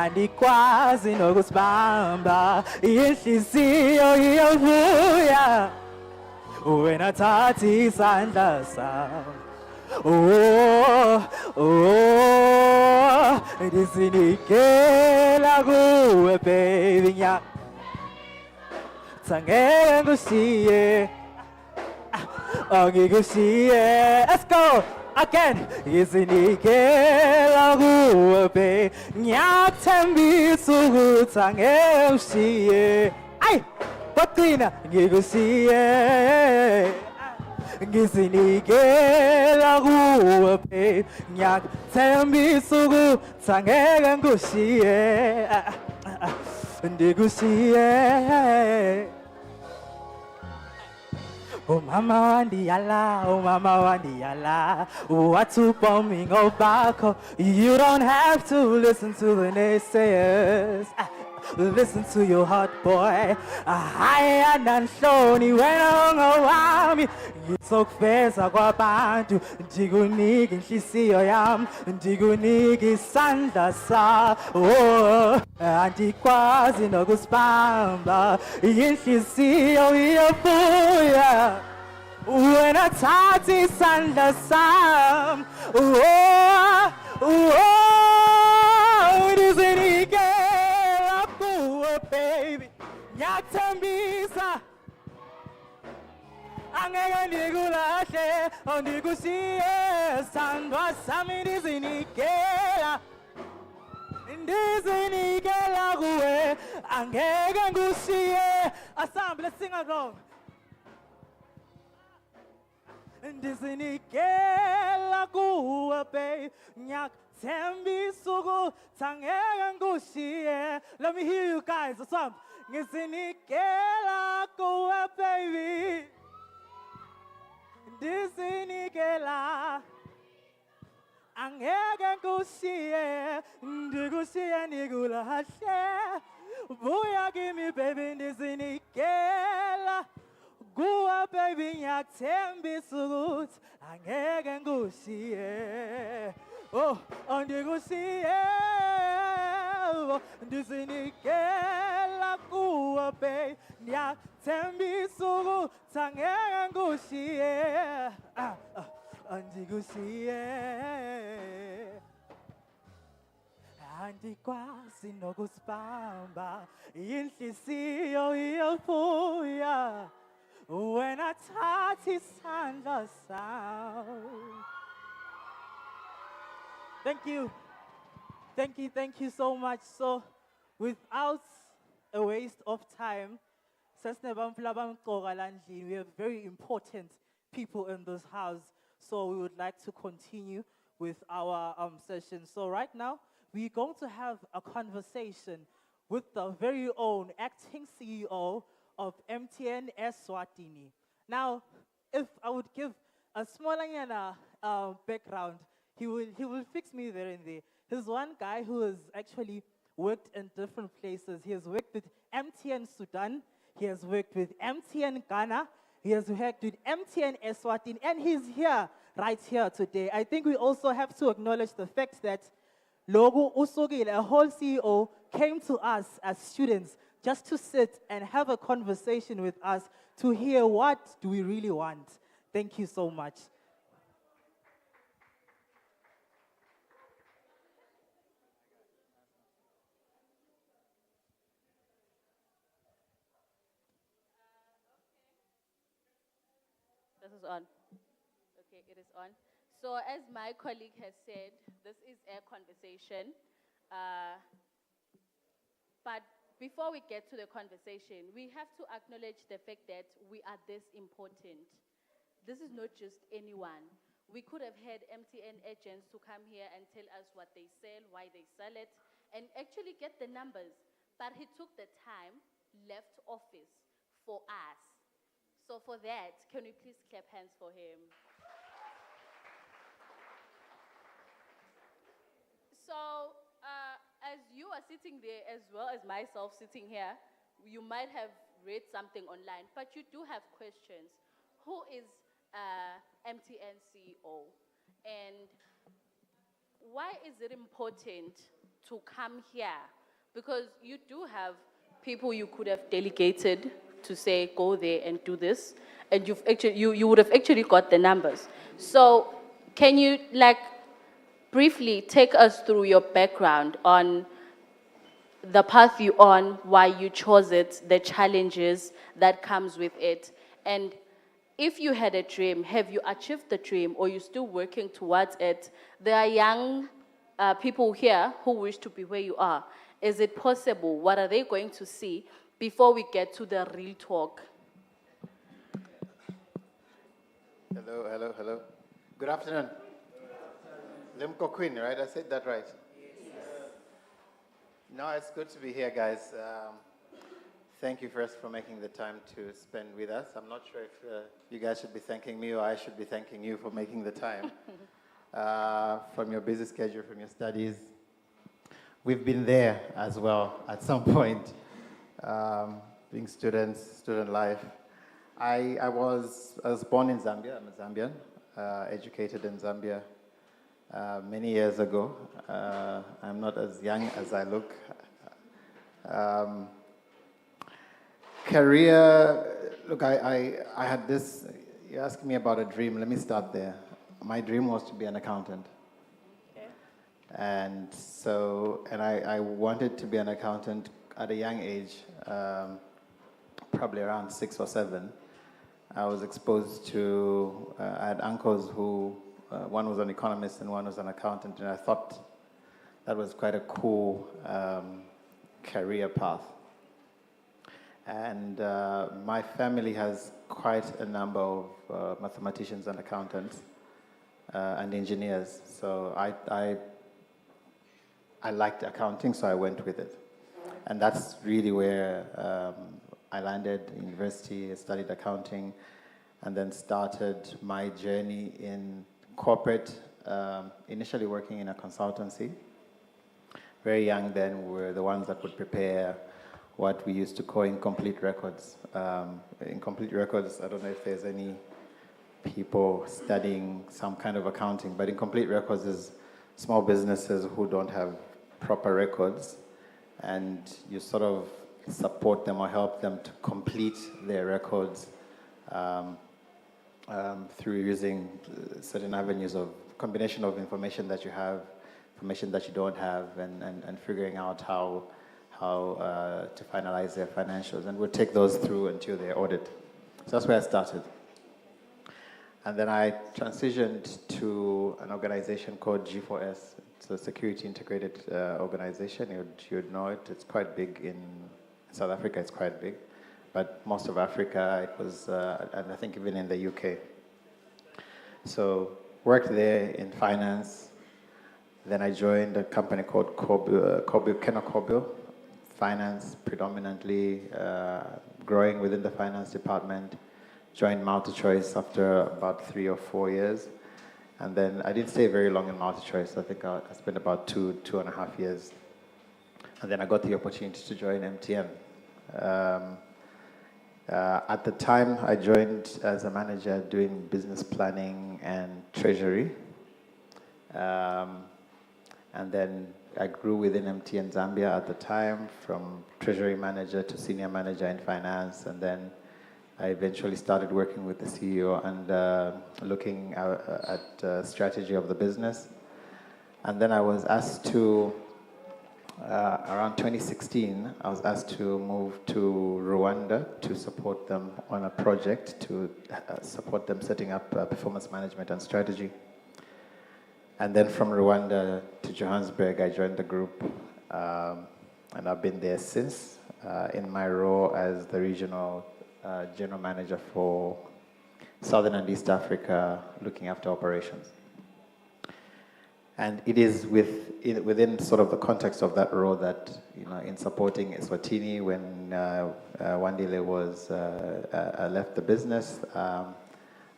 andikwazi nokusibamba inhliziyo iyavuya wena thatha isandla sami oh oh ndisinikela kuwe baby ngeke ngikushiye angikushiye let's go again ngisinikela kuwe baby ngiyathembisa ukuthi angeke ushiye ay Patina, ngikusiye ngisinikela kuwe babe ngiyathembisa ukuthi angeke ngikushiye ndikushiye mama wandiyala what you bombing obakho you don't have to listen to the naysayers listen to your heart boy haya nanhloni wena ongawami ngizokuveza kwabantu ndikunike inhliziyo yami ndikunike isandla sa oh andikwazi nokusibamba inhliziyo iyabuya wena thatha isandla sami oh oh ndizinike baby ngiyathembisa angeke ndikulahle andikushiye sandwa sami ndizinikela kuwe angeke ngikushiye assemble let's sing along ndizinikela kuwe baby ngiyathembisa ukuthi angeke ngikushiye let me hear you guys assemble ngizinikela kuwe baby ndizinikela angeke ngikushiye ndikushiye nikulahle buya kimi baby ndizinikela kuwe baby ngiyathembisa ukuthi angeke ngikushiye oh ndikushiye ndizinikela kuwe baby ngiyathembisa ukuthi angeke ngikushiye ndikushiye andikwazi nokusibamba inhliziyo iyavuya wena thatha isandla sami Thank you so much. So, without a waste of time, we have very important people in this house. So we would like to continue with our session. So right now, we're going to have a conversation with the very own acting CEO of MTN Eswatini. Now, if I would give a small background, he will fix me there and there. He's one guy who has actually worked in different places. He has worked with MTN Sudan. He has worked with MTN Ghana. He has worked with MTN Eswatini. And he's here, right here today. I think we also have to acknowledge the fact that Logo Usogile, a whole CEO, came to us as students just to sit and have a conversation with us to hear what do we really want. Thank you so much. This is on. Okay, it is on. So as my colleague has said, this is a conversation. But before we get to the conversation, we have to acknowledge the fact that we are this important. This is not just anyone. We could have had MTN agents to come here and tell us what they sell, why they sell it, and actually get the numbers. But he took the time, left office for us. So for that, can we please clap hands for him? So as you are sitting there, as well as myself sitting here, you might have read something online, but you do have questions. Who is MTN CEO? And why is it important to come here? Because you do have people you could have delegated to say, go there and do this, and you would have actually got the numbers. So can you briefly take us through your background on the path you're on, why you chose it, the challenges that comes with it, and if you had a dream, have you achieved the dream or you're still working towards it? There are young people here who wish to be where you are. Is it possible? What are they going to see before we get to the real talk? Hello. Good afternoon. Limkokwing, right? I said that right? Yes. No, it's good to be here, guys. Thank you first for making the time to spend with us. I'm not sure if you guys should be thanking me or I should be thanking you for making the time from your busy schedule, from your studies. We've been there as well at some point, being students, student life. I was born in Zambia. I'm a Zambian, educated in Zambia many years ago. I'm not as young as I look. Career, look, I had this, you asked me about a dream. Let me start there. My dream was to be an accountant. Okay. And I wanted to be an accountant at a young age, probably around 6 or 7. I was exposed to, I had uncles who, one was an economist and one was an accountant, and I thought that was quite a cool career path. And my family has quite a number of mathematicians and accountants and engineers. So I liked accounting, so I went with it. And that's really where I landed in university, studied accounting, and then started my journey in corporate, initially working in a consultancy. Very young then, we were the ones that would prepare what we used to call incomplete records. Incomplete records, I don't know if there's any people studying some kind of accounting, but incomplete records is small businesses who don't have proper records, and you sort of support them or help them to complete their records through using certain avenues of combination of information that you have, information that you don't have, and figuring out how to finalize their financials, and we'll take those through until they're audited. So that's where I started. And then I transitioned to an organization called G4S. It's a security integrated organization. You'd know it. It's quite big in South Africa. It's quite big. But most of Africa, it was, and I think even in the UK. So worked there in finance. Then I joined a company called Kobil, finance predominantly, growing within the finance department. Joined MultiChoice after about 3 or 4 years. And then I didn't stay very long in MultiChoice. I think I spent about 2.5 years. And then I got the opportunity to join MTN. At the time, I joined as a manager doing business planning and treasury. And then I grew within MTN Zambia at the time, from treasury manager to senior manager in finance, and then I eventually started working with the CEO and looking at strategy of the business. And then I was asked to, around 2016, I was asked to move to Rwanda to support them on a project to support them setting up performance management and strategy. And then from Rwanda to Johannesburg, I joined the group, and I've been there since in my role as the regional general manager for Southern and East Africa, looking after operations. And it is within sort of the context of that role that, in supporting Eswatini when Wandile was left the business,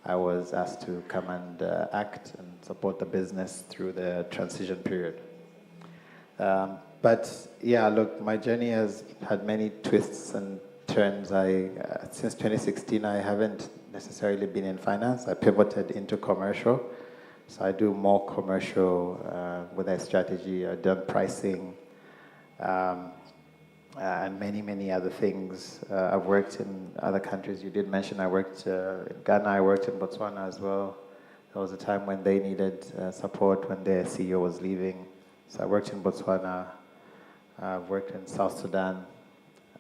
I was asked to come and act and support the business through the transition period. But yeah, look, my journey has had many twists and turns. Since 2016, I haven't necessarily been in finance. I pivoted into commercial So I do more commercial with a strategy. I've done pricing um, and many, many other things. I've worked in other countries. You did mention I worked in Ghana. I worked in Botswana as well. There was a time when they needed support when their CEO was leaving. So I worked in Botswana. I've worked in South Sudan.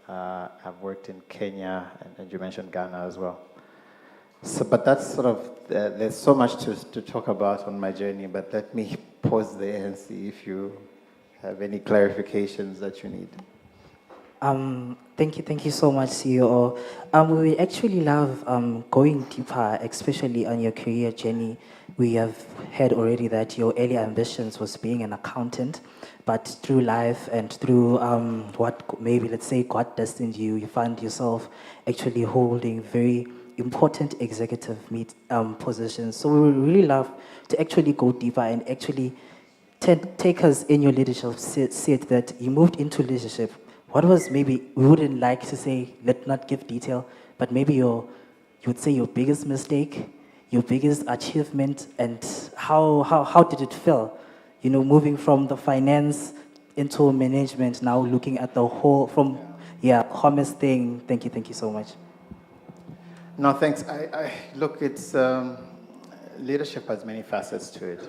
I've worked in Kenya, and you mentioned Ghana as well. So, but that's sort of, there's so much to talk about on my journey, but let me pause there and see if you have any clarifications that you need. Thank you so much, CEO. We would actually love going deeper, especially on your career journey. We have heard already that your early ambitions was being an accountant, but through life and through what maybe, let's say, God destined you, you found yourself actually holding very important executive positions. So we would really love to actually go deeper and actually take us in your leadership seat that you moved into leadership. What was maybe, we wouldn't like to say, let's not give detail, but maybe you would say your biggest mistake, your biggest achievement, and how did it feel? You know, moving from the finance into management, now looking at the whole, from, commerce thing. Thank you so much. No, thanks. Look, it's leadership has many facets to it.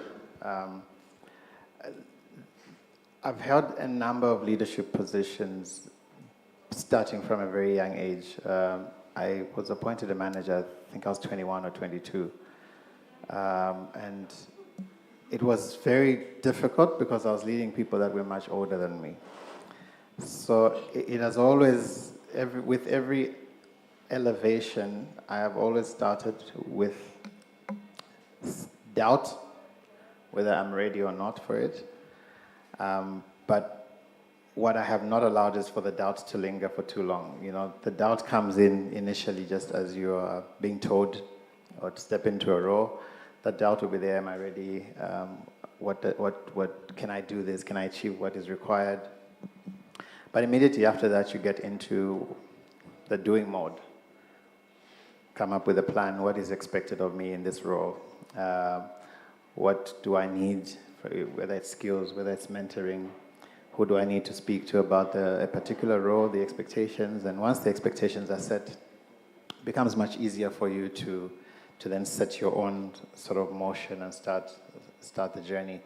I've held a number of leadership positions starting from a very young age. I was appointed a manager, I think I was 21 or 22. And it was very difficult because I was leading people that were much older than me. So it has always, with every elevation, I have always started with doubt, whether I'm ready or not for it. But what I have not allowed is for the doubt to linger for too long. You know, the doubt comes in initially just as you are being told or to step into a role. That doubt will be there. Am I ready? What can I do this? Can I achieve what is required? But immediately after that, you get into the doing mode. Come up with a plan. What is expected of me in this role? What do I need? Whether it's skills, whether it's mentoring, who do I need to speak to about a particular role, the expectations, and once the expectations are set, it becomes much easier for you to then set your own sort of motion and start the journey.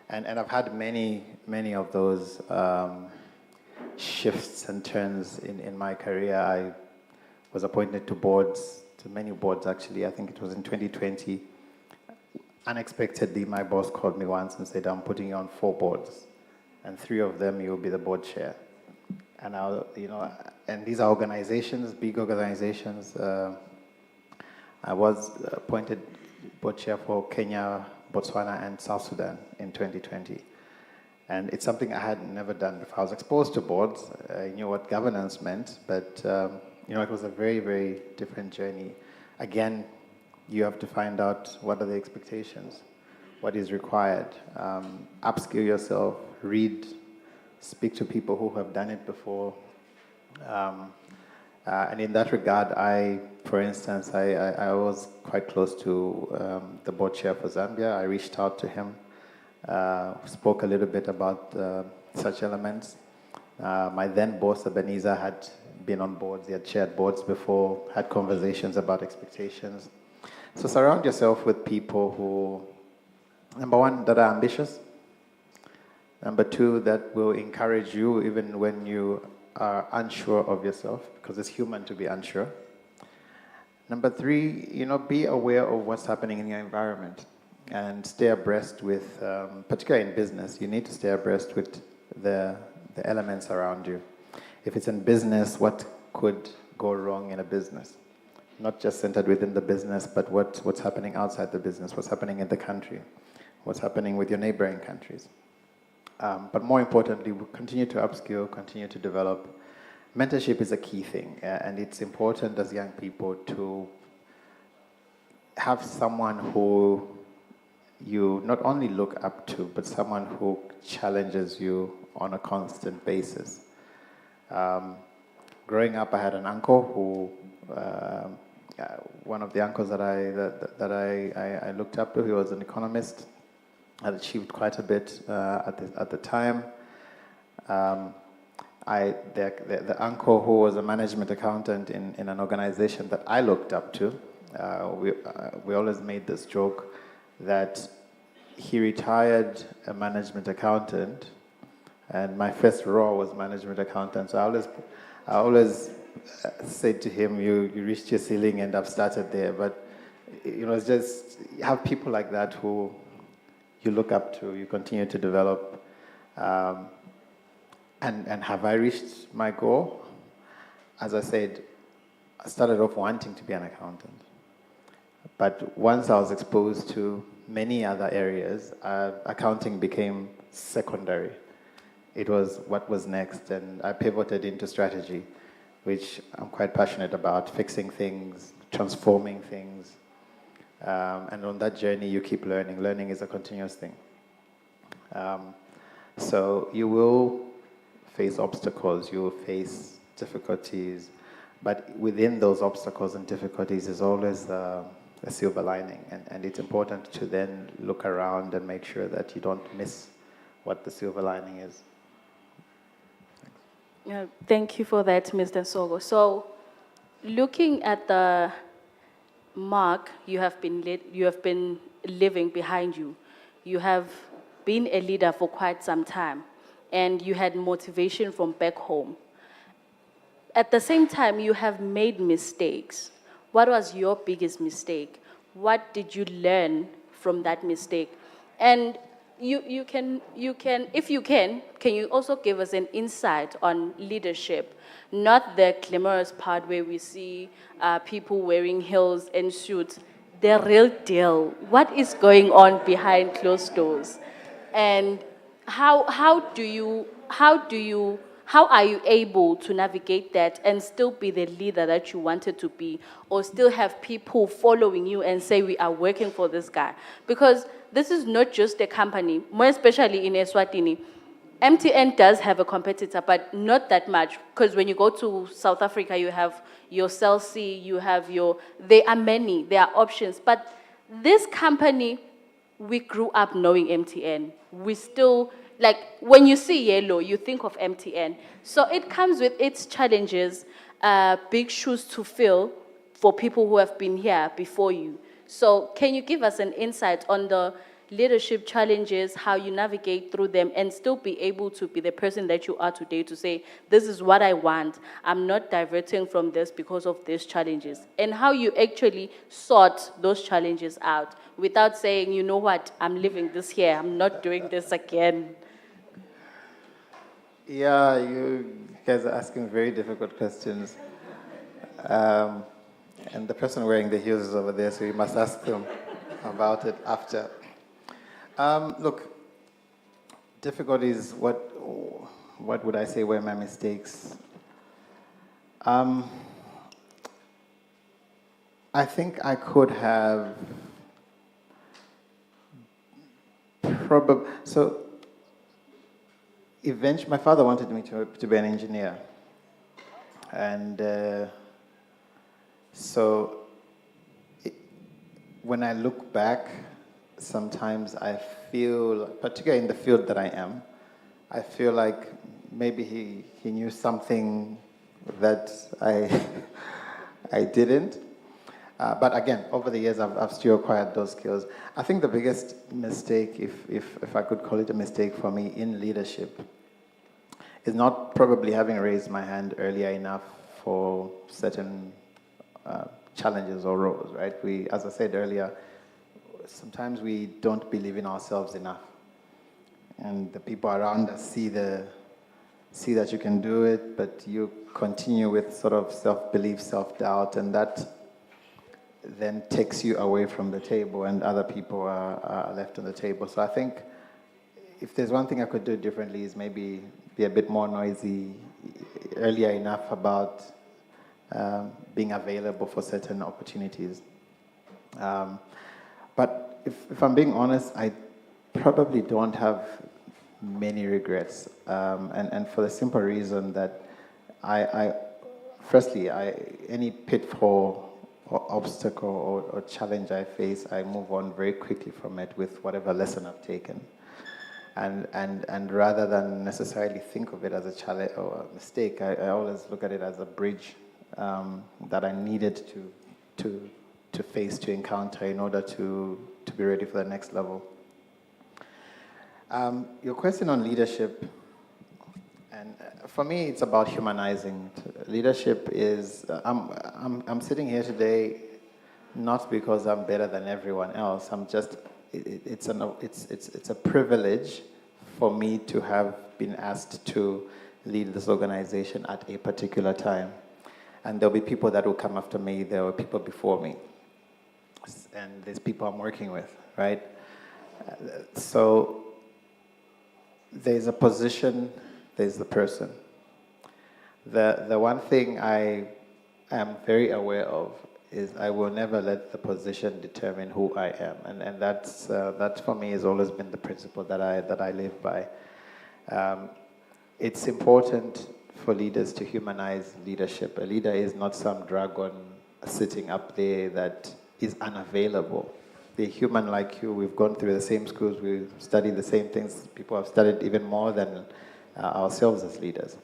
And I've had many of those shifts and turns in my career. I was appointed to boards, to many boards actually. I think it was in 2020. Unexpectedly, my boss called me once and said, I'm putting you on 4 boards, and 3 of them you'll be the board chair. And and these are organizations, big organizations. I was appointed board chair for Kenya, Botswana, and South Sudan in 2020. And it's something I had never done before. I was exposed to boards. I knew what governance meant, but it was a very, very different journey. Again, you have to find out what are the expectations, what is required, upskill yourself, read, speak to people who have done it before. And in that regard, for instance, I was quite close to the board chair for Zambia. I reached out to him, spoke a little bit about such elements. My then boss, Ebenezer, had been on boards. He had chaired boards before, had conversations about expectations. So surround yourself with people who, number one, that are ambitious. Number two, that will encourage you even when you are unsure of yourself, because it's human to be unsure. Number three, be aware of what's happening in your environment and stay abreast with, particularly in business, you need to stay abreast with the elements around you. If it's in business, what could go wrong in a business? Not just centered within the business, but what's happening outside the business, what's happening in the country, what's happening with your neighboring countries. But more importantly, we'll continue to upskill, continue to develop. Mentorship is a key thing, and it's important as young people to have someone who you not only look up to, but someone who challenges you on a constant basis. Growing up, I had an uncle who one of the uncles that I looked up to. He was an economist, had achieved quite a bit at the time. The uncle who was a management accountant in an organization that I looked up to, we always made this joke that he retired a management accountant, and my first role was management accountant. So I always said to him, "You reached your ceiling, and I've started there." But it's just you have people like that who you look up to, you continue to develop. And have I reached my goal? As I said, I started off wanting to be an accountant. But once I was exposed to many other areas, accounting became secondary. It was what was next, and I pivoted into strategy, which I'm quite passionate about, fixing things, transforming things. And on that journey, you keep learning. Learning is a continuous thing. So you will face obstacles, you will face difficulties, but within those obstacles and difficulties is always a silver lining, and it's important to then look around and make sure that you don't miss what the silver lining is. Yeah, thank you for that, Mr. Sogo. So, looking at the mark you have been leaving behind you, you have been a leader for quite some time, and you had motivation from back home. At the same time, you have made mistakes. What was your biggest mistake? What did you learn from that mistake? And you can, if you can you also give us an insight on leadership? Not the glamorous part where we see people wearing heels and suits, the real deal. What is going on behind closed doors? And how are you able to navigate that and still be the leader that you wanted to be, or still have people following you and say, we are working for this guy? Because this is not just a company, more especially in Eswatini. MTN does have a competitor, but not that much, because when you go to South Africa, you have your Cell C, you have there are many, there are options. But this company, we grew up knowing MTN. We still, like, when you see yellow, you think of MTN. So it comes with its challenges, big shoes to fill for people who have been here before you. So can you give us an insight on the leadership challenges, how you navigate through them, and still be able to be the person that you are today, to say, this is what I want, I'm not diverting from this because of these challenges, and how you actually sort those challenges out without saying, you know what, I'm leaving this here, I'm not doing this again? Yeah, you guys are asking very difficult questions. And the person wearing the heels is over there, so you must ask them about it after. Look, difficulties, what would I say were my mistakes? I think I could have so eventually, my father wanted me to be an engineer. And so when I look back, sometimes I feel, particularly in the field that I am, I feel like maybe he knew something that I didn't. But again, over the years, I've still acquired those skills. I think the biggest mistake, if I could call it a mistake for me in leadership, is not probably having raised my hand earlier enough for certain challenges or roles, right? As I said earlier, sometimes we don't believe in ourselves enough. And the people around us see that you can do it, but you continue with sort of self-belief, self-doubt, and that then takes you away from the table, and other people are left on the table. So I think if there's one thing I could do differently is maybe be a bit more noisy earlier enough about being available for certain opportunities. But if I'm being honest, I probably don't have many regrets, and for the simple reason that firstly, any pitfall or obstacle or challenge I face, I move on very quickly from it with whatever lesson I've taken. And rather than necessarily think of it as a challenge or a mistake, I always look at it as a bridge that I needed to face, to encounter in order to be ready for the next level. Your question on leadership, and for me, it's about humanizing. Leadership is, I'm sitting here today not because I'm better than everyone else. I'm just, it's a privilege for me to have been asked to lead this organization at a particular time. And there'll be people that will come after me, there were people before me. And there's people I'm working with, right? So there's a position, there's the person. The one thing I am very aware of is I will never let the position determine who I am, and that for me has always been the principle that I live by. It's important for leaders to humanize leadership. A leader is not some dragon sitting up there that is unavailable. They're human like you. We've gone through the same schools. We've studied the same things. People have studied even more than ourselves as leaders.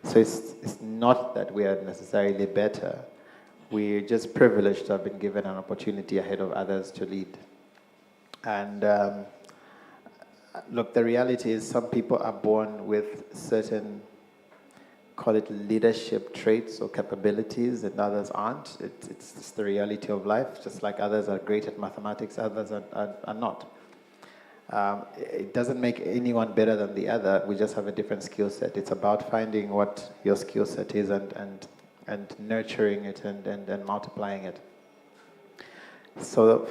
So it's not that we are necessarily better. We're just privileged to have been given an opportunity ahead of others to lead. And look, the reality is some people are born with certain, call it leadership traits or capabilities, and others aren't. It's just the reality of life. Just like others are great at mathematics, others are not. It doesn't make anyone better than the other. We just have a different skill set. It's about finding what your skill set is and nurturing it and multiplying it. So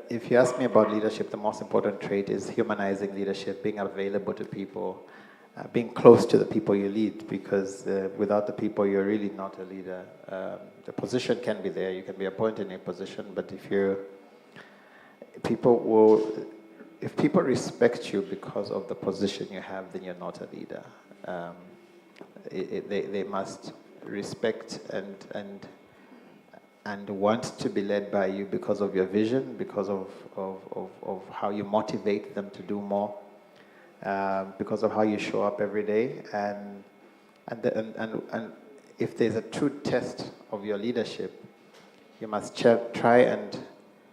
if you ask me about leadership, the most important trait is humanizing leadership, being available to people, being close to the people you lead, because without the people, you're really not a leader. The position can be there, you can be appointed in a position, but if people respect you because of the position you have, then you're not a leader. They must respect and want to be led by you because of your vision, because of how you motivate them to do more, because of how you show up every day, and if there's a true test of your leadership, you must try and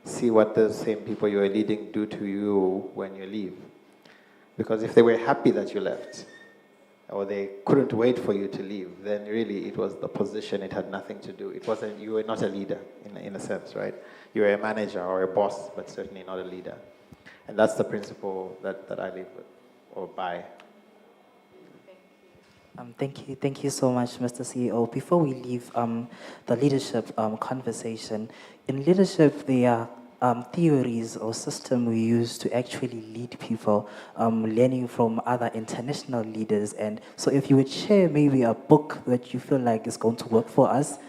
see what those same people you are leading do to you when you leave. Because if they were happy that you left, or they couldn't wait for you to leave, then really it was the position, it had nothing to do. It wasn't, you were not a leader in a sense, right? You were a manager or a boss, but certainly not a leader. And that's the principle that I live with, or by. Thank you so much, Mr. CEO. Before we leave the leadership conversation, in leadership there are theories or systems we use to actually lead people, learning from other international leaders. And so if you would share maybe a book that you feel like is going to work for us,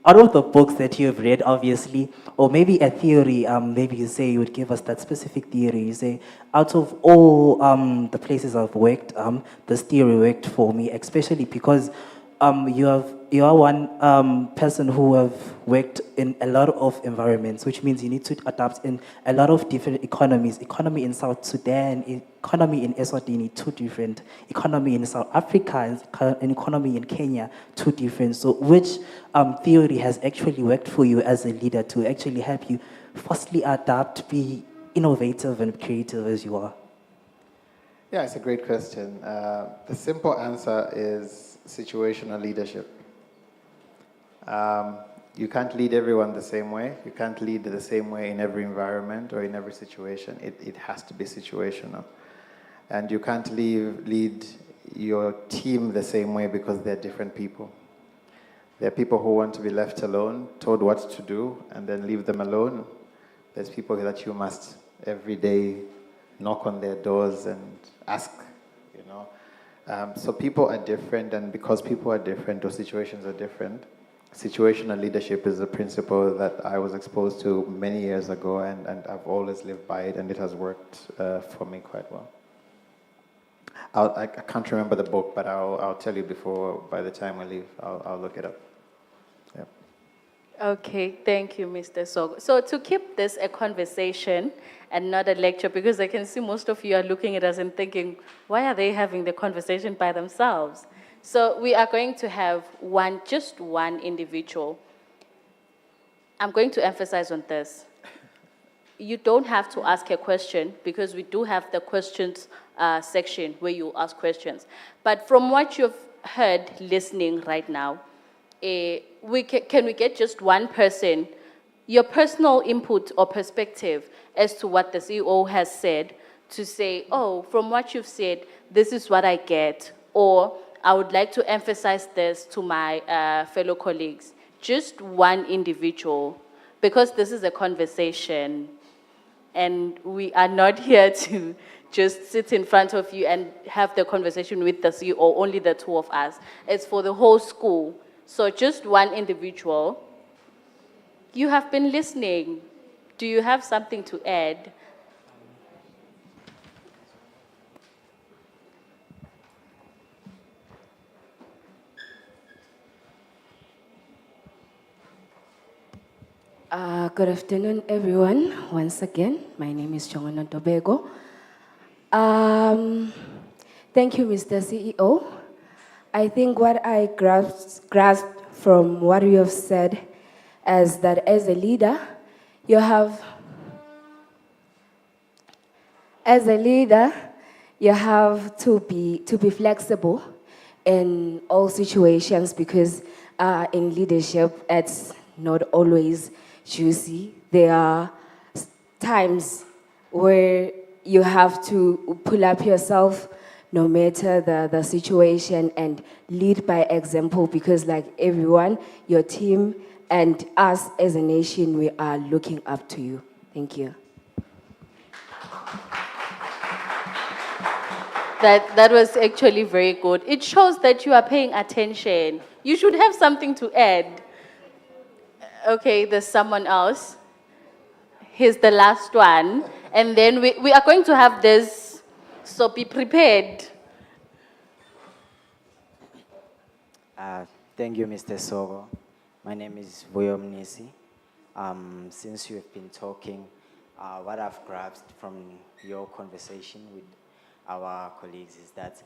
out of the books that you have read, obviously, or maybe a theory, maybe you say you would give us that specific theory. You say, out of all the places I've worked, this theory worked for me, especially because you are one person who have worked in a lot of environments, which means you need to adapt in a lot of different economies. Economy in South Sudan, economy in Eswatini, two different. Economy in South Africa, and economy in Kenya, two different. So which theory has actually worked for you as a leader to actually help you firstly adapt, be innovative and creative as you are? Yeah, it's a great question. The simple answer is situational leadership. You can't lead everyone the same way. You can't lead the same way in every environment or in every situation. It has to be situational. And you can't lead your team the same way because they're different people. There are people who want to be left alone, told what to do, and then leave them alone. There's people that you must every day knock on their doors and ask, you know. So people are different, and because people are different or situations are different, situational leadership is a principle that I was exposed to many years ago, and I've always lived by it, and it has worked for me quite well. I can't remember the book, but I'll tell you before, by the time we leave, I'll look it up. Yeah. Okay, thank you, Mr. Sogo. So to keep this a conversation and not a lecture, because I can see most of you are looking at us and thinking, why are they having the conversation by themselves? So we are going to have just one individual. I'm going to emphasize on this. You don't have to ask a question because we do have the questions section where you ask questions. But from what you've heard listening right now, can we get just one person, your personal input or perspective as to what the CEO has said, to say, oh, from what you've said, this is what I get, or I would like to emphasize this to my fellow colleagues. Just one individual, because this is a conversation, and we are not here to just sit in front of you and have the conversation with the CEO, only the two of us. It's for the whole school. So just one individual. You have been listening. Do you have something to add? Good afternoon, everyone. Once again, my name is Chongono Tobego. Thank you, Mr. CEO. I think what I grasped from what you have said is that as a leader, you have to be flexible in all situations, because in leadership, it's not always juicy. There are times where you have to pull up yourself no matter the situation and lead by example, because like everyone, your team and us as a nation, we are looking up to you. Thank you. That was actually very good. It shows that you are paying attention. You should have something to add. Okay, there's someone else. Here's the last one. And then we are going to have this, so be prepared. Thank you, Mr. Sogo. My name is Voyom Nisi. Since you have been talking, what I've grasped from your conversation with our colleagues is that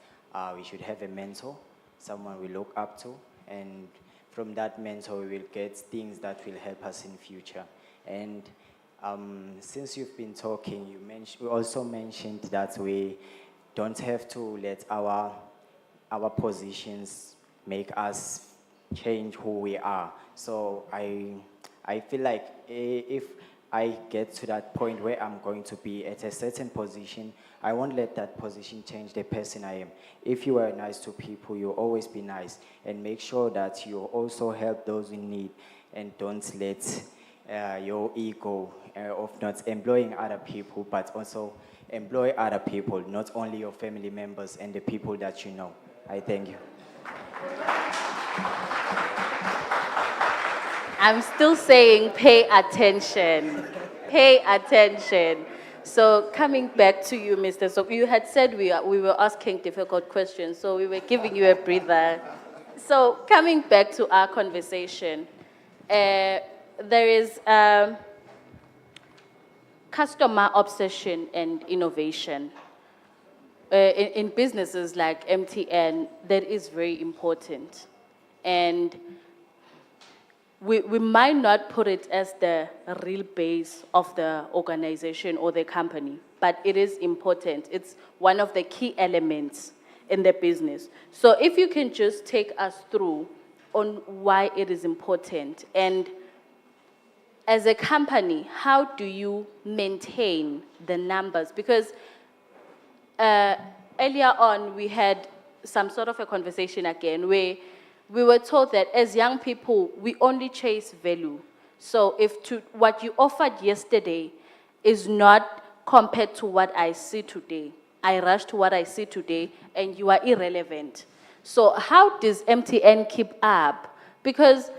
we should have a mentor, someone we look up to, and from that mentor we will get things that will help us in future. And since you've been talking, you also mentioned that we don't have to let our positions make us change who we are. So I feel like if I get to that point where I'm going to be at a certain position, I won't let that position change the person I am. If you are nice to people, you'll always be nice, and make sure that you also help those in need, and don't let your ego of not employing other people, but also employ other people, not only your family members and the people that you know. I thank you. I'm still saying pay attention. Pay attention. So coming back to you, Mr. So you had said we were asking difficult questions, so we were giving you a breather. So coming back to our conversation, there is customer obsession and innovation. In businesses like MTN, that is very important. And we might not put it as the real base of the organization or the company, but it is important. It's one of the key elements in the business. So if you can just take us through on why it is important, and as a company, how do you maintain the numbers? Because earlier on, we had some sort of a conversation again where we were told that as young people, we only chase value. So if what you offered yesterday is not compared to what I see today, I rush to what I see today, and you are irrelevant. So how does MTN keep up? Because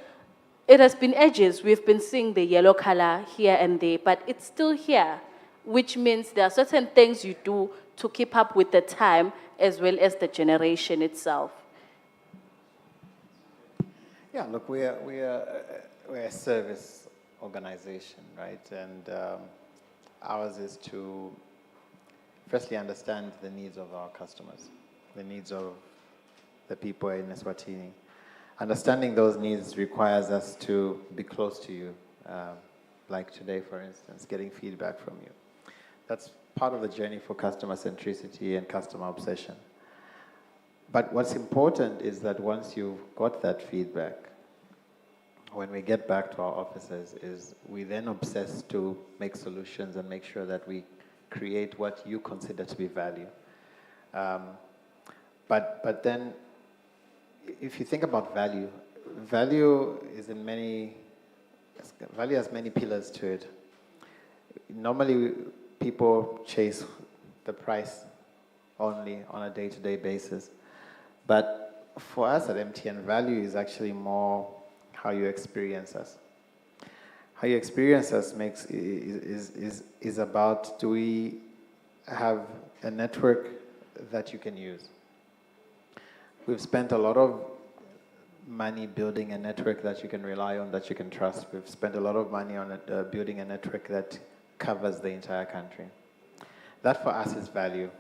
it has been ages, we've been seeing the yellow color here and there, but it's still here, which means there are certain things you do to keep up with the time as well as the generation itself. Yeah, look, we're a service organization, right? And ours is to firstly understand the needs of our customers, the needs of the people in Eswatini. Understanding those needs requires us to be close to you, like today, for instance, getting feedback from you. That's part of the journey for customer centricity and customer obsession. But what's important is that once you've got that feedback, when we get back to our offices, is we then obsess to make solutions and make sure that we create what you consider to be value. But then, if you think about value, value has many pillars to it. Normally, people chase the price only on a day-to-day basis. But for us at MTN, value is actually more how you experience us. How you experience us is about, do we have a network that you can use? We've spent a lot of money building a network that you can rely on, that you can trust. We've spent a lot of money on building a network that covers the entire country. That for us is value.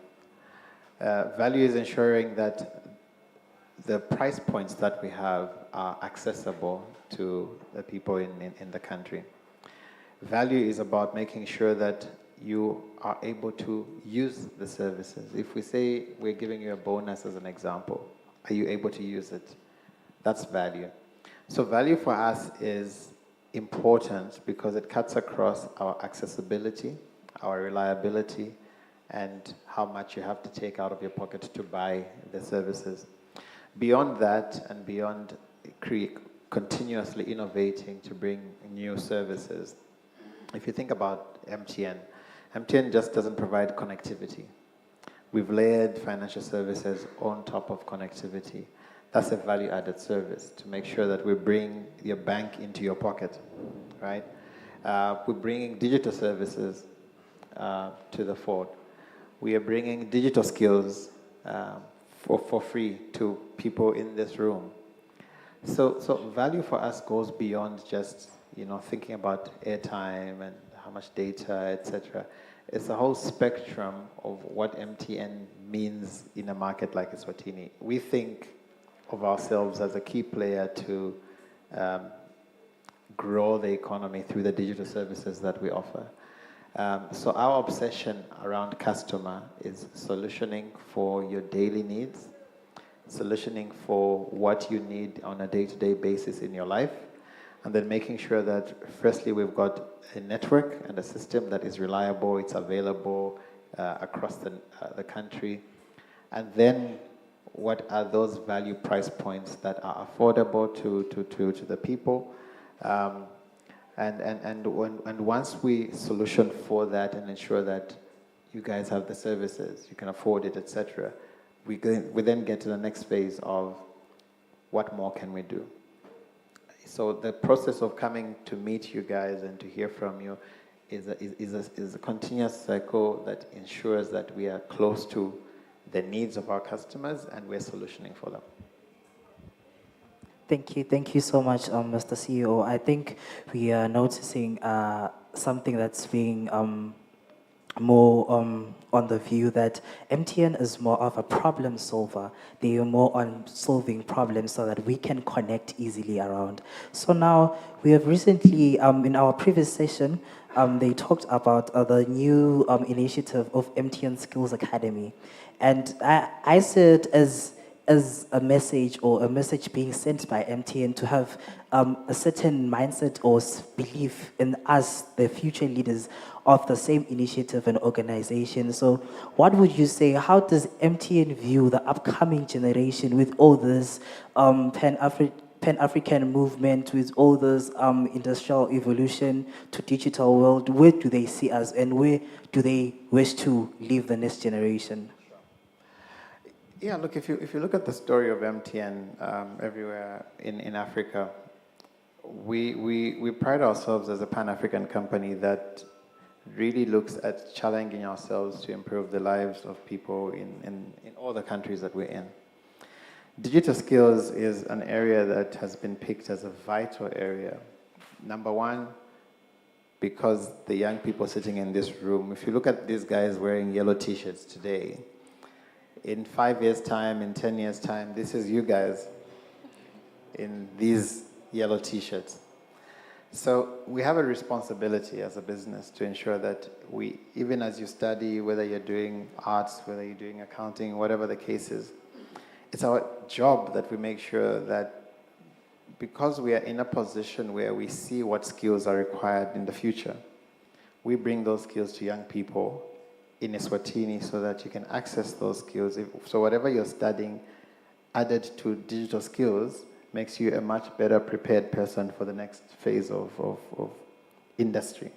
Value is ensuring that the price points that we have are accessible to the people in the country. Value is about making sure that you are able to use the services. If we say we're giving you a bonus as an example, are you able to use it? That's value. So value for us is important because it cuts across our accessibility, our reliability, and how much you have to take out of your pocket to buy the services. Beyond that, and beyond continuously innovating to bring new services, if you think about MTN, MTN just doesn't provide connectivity. We've layered financial services on top of connectivity. That's a value-added service to make sure that we bring your bank into your pocket, right? We're bringing digital services to the fore. We are bringing digital skills for free to people in this room. So value for us goes beyond just thinking about airtime and how much data, etc. It's a whole spectrum of what MTN means in a market like Eswatini. We think of ourselves as a key player to grow the economy through the digital services that we offer. So our obsession around customer is solutioning for your daily needs, solutioning for what you need on a day-to-day basis in your life, and then making sure that firstly we've got a network and a system that is reliable, it's available across the country, and then what are those value price points that are affordable to the people, and once we solution for that and ensure that you guys have the services, you can afford it, etc., we then get to the next phase of what more can we do. So the process of coming to meet you guys and to hear from you is a continuous cycle that ensures that we are close to the needs of our customers and we're solutioning for them. Thank you so much, Mr. CEO. I think we are noticing something that's being more on the view that MTN is more of a problem solver. They are more on solving problems so that we can connect easily around. So now we have recently, in our previous session, they talked about the new initiative of MTN Skills Academy. And I said as a message or a message being sent by MTN to have a certain mindset or belief in us, the future leaders of the same initiative and organization. So what would you say, how does MTN view the upcoming generation with all this Pan-African movement, with all this industrial evolution to digital world? Where do they see us and where do they wish to leave the next generation? Yeah, look, if you look at the story of MTN everywhere in Africa, we pride ourselves as a Pan-African company that really looks at challenging ourselves to improve the lives of people in all the countries that we're in. Digital skills is an area that has been picked as a vital area. Number one, because the young people sitting in this room, if you look at these guys wearing yellow t-shirts today, in 5 years' time, in 10 years' time, this is you guys in these yellow t-shirts. So we have a responsibility as a business to ensure that we, even as you study, whether you're doing arts, whether you're doing accounting, whatever the case is, it's our job that we make sure that because we are in a position where we see what skills are required in the future, we bring those skills to young people in Eswatini so that you can access those skills. So whatever you're studying added to digital skills makes you a much better prepared person for the next phase of industry.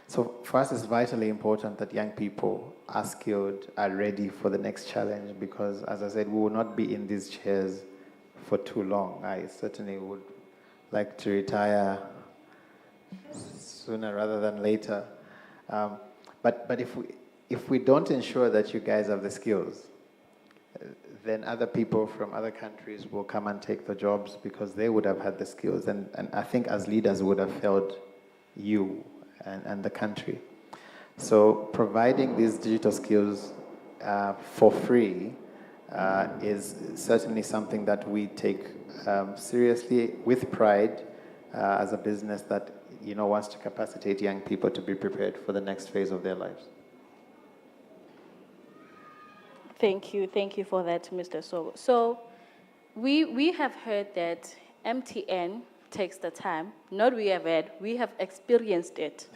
So for us, it's vitally important that young people are skilled, are ready for the next challenge, because as I said, we will not be in these chairs for too long. I certainly would like to retire sooner rather than later. But if we don't ensure that you guys have the skills, then other people from other countries will come and take the jobs because they would have had the skills. And I think as leaders would have failed you and the country. So providing these digital skills for free is certainly something that we take seriously with pride as a business that wants to capacitate young people to be prepared for the next phase of their lives. Thank you for that, Mr. Sogo. So we have heard that MTN takes the time. Not we have heard, we have experienced it.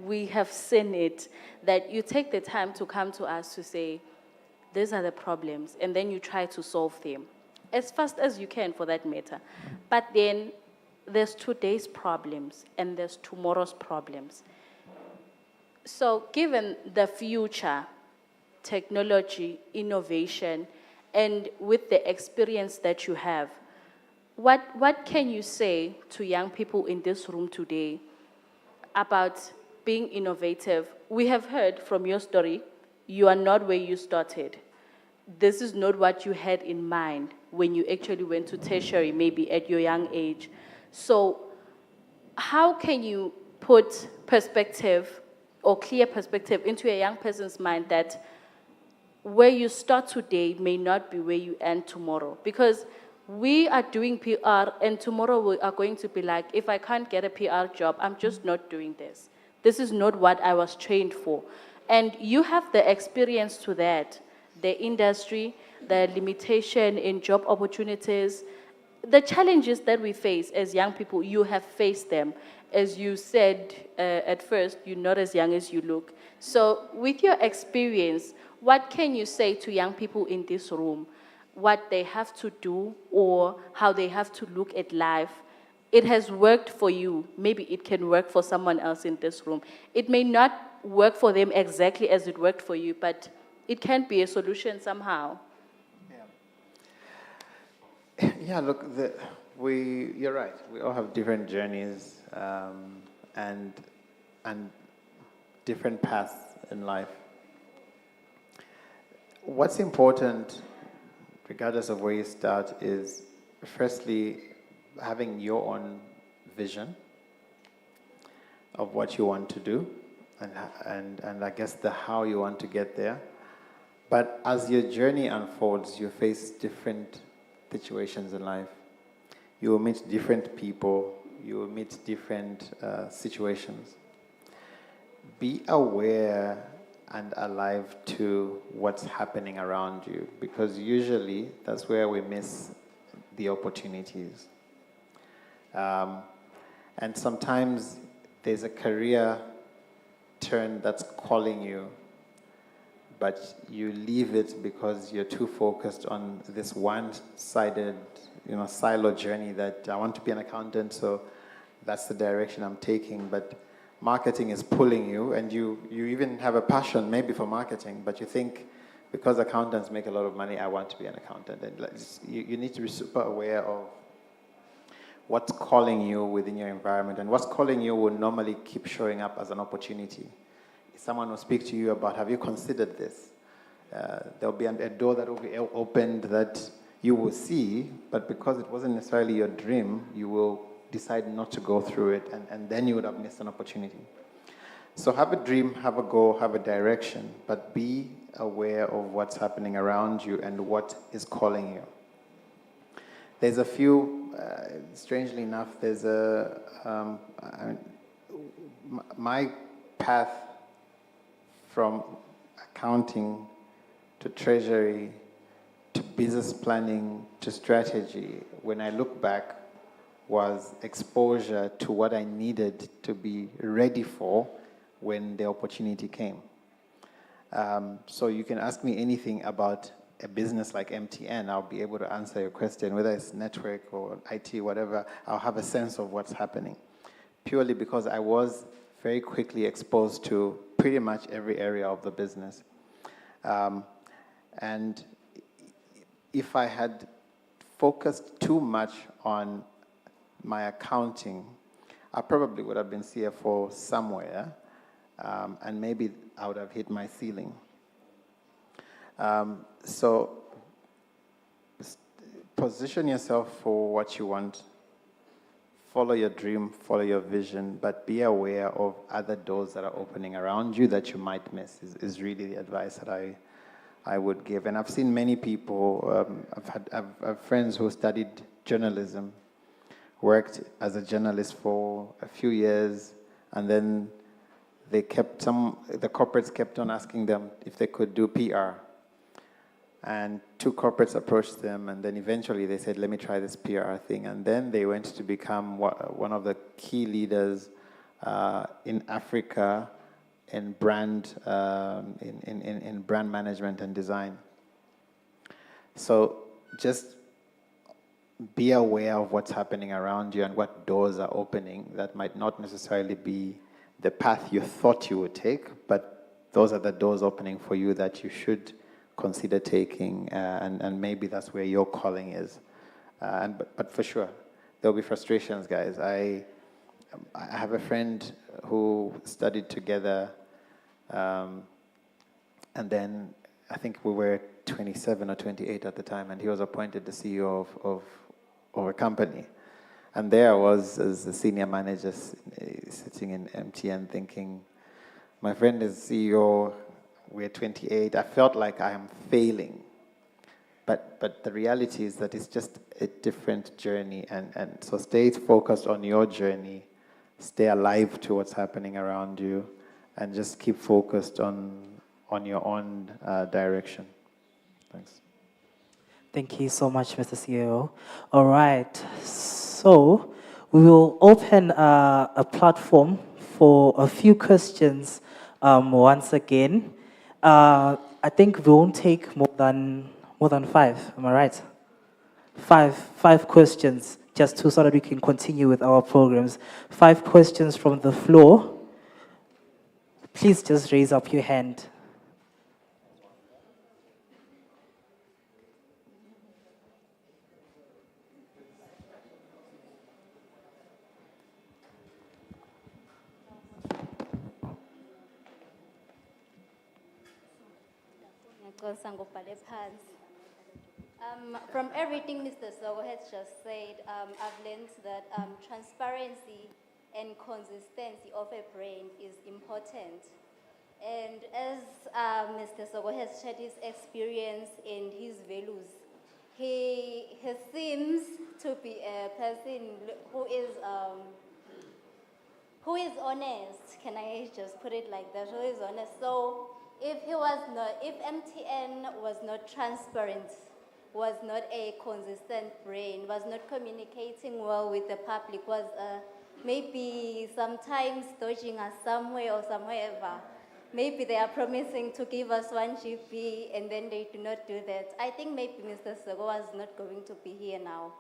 We have seen it, that you take the time to come to us to say, these are the problems, and then you try to solve them as fast as you can, for that matter. But then there's today's problems and there's tomorrow's problems. So given the future, technology, innovation, and with the experience that you have, what can you say to young people in this room today about being innovative? We have heard from your story, you are not where you started. This is not what you had in mind when you actually went to tertiary, maybe at your young age. So how can you put perspective or clear perspective into a young person's mind that where you start today may not be where you end tomorrow? Because we are doing PR, and tomorrow we are going to be like, if I can't get a PR job, I'm just not doing this. This is not what I was trained for. And you have the experience to that, the industry, the limitation in job opportunities, the challenges that we face as young people. You have faced them. As you said at first, you're not as young as you look. So with your experience, what can you say to young people in this room? What they have to do or how they have to look at life? It has worked for you. Maybe it can work for someone else in this room. It may not work for them exactly as it worked for you, but it can be a solution somehow. Yeah, look, you're right. We all have different journeys and different paths in life. What's important, regardless of where you start, is firstly having your own vision of what you want to do and I guess the how you want to get there. But as your journey unfolds, you face different situations in life. You will meet different people. You will meet different situations. Be aware and alive to what's happening around you, because usually that's where we miss the opportunities. And sometimes there's a career turn that's calling you, but you leave it because you're too focused on this one-sided, silo journey that I want to be an accountant, so that's the direction I'm taking. But marketing is pulling you, and you even have a passion maybe for marketing, but you think because accountants make a lot of money, I want to be an accountant. And you need to be super aware of what's calling you within your environment, and what's calling you will normally keep showing up as an opportunity. Someone will speak to you about, have you considered this? There'll be a door that will be opened that you will see, but because it wasn't necessarily your dream, you will decide not to go through it, and then you would have missed an opportunity. So have a dream, have a goal, have a direction, but be aware of what's happening around you and what is calling you. There's a few, strangely enough, there's my path from accounting to treasury to business planning to strategy, when I look back, was exposure to what I needed to be ready for when the opportunity came. So you can ask me anything about a business like MTN, I'll be able to answer your question, whether it's network or IT, whatever, I'll have a sense of what's happening. Purely because I was very quickly exposed to pretty much every area of the business. And if I had focused too much on my accounting, I probably would have been CFO somewhere, and maybe I would have hit my ceiling. So position yourself for what you want. Follow your dream, follow your vision, but be aware of other doors that are opening around you that you might miss, is really the advice that I would give. And I've seen many people, I've friends who studied journalism, worked as a journalist for a few years, and then the corporates kept on asking them if they could do PR. And 2 corporates approached them, and then eventually they said, let me try this PR thing. And then they went to become one of the key leaders in Africa in brand, in brand management and design. So just be aware of what's happening around you and what doors are opening that might not necessarily be the path you thought you would take, but those are the doors opening for you that you should consider taking, and maybe that's where your calling is. But for sure, there'll be frustrations, guys. I have a friend who studied together, and then I think we were 27 or 28 at the time, and he was appointed the CEO of a company. And there I was as a senior manager sitting in MTN thinking, my friend is CEO, we're 28. I felt like I am failing. But the reality is that it's just a different journey. And so stay focused on your journey. Stay alive to what's happening around you. And just keep focused on your own direction. Thanks. Thank you so much, Mr. CEO. All right. So we will open a platform for a few questions once again. I think we won't take more than 5. Am I right? Five questions, just so that we can continue with our programs. 5 questions from the floor. Please just raise up your hand. From everything Mr. Sogo has just said, I've learned that transparency and consistency of a brand is important. And as Mr. Sogo has shared his experience and his values, he seems to be a person who is honest. Can I just put it like that? Who is honest? So if MTN was not transparent, was not a consistent brand, was not communicating well with the public, was maybe sometimes dodging us somewhere or somewherever. Maybe they are promising to give us 1 GB and then they do not do that. I think maybe Mr. Sogo was not going to be here now.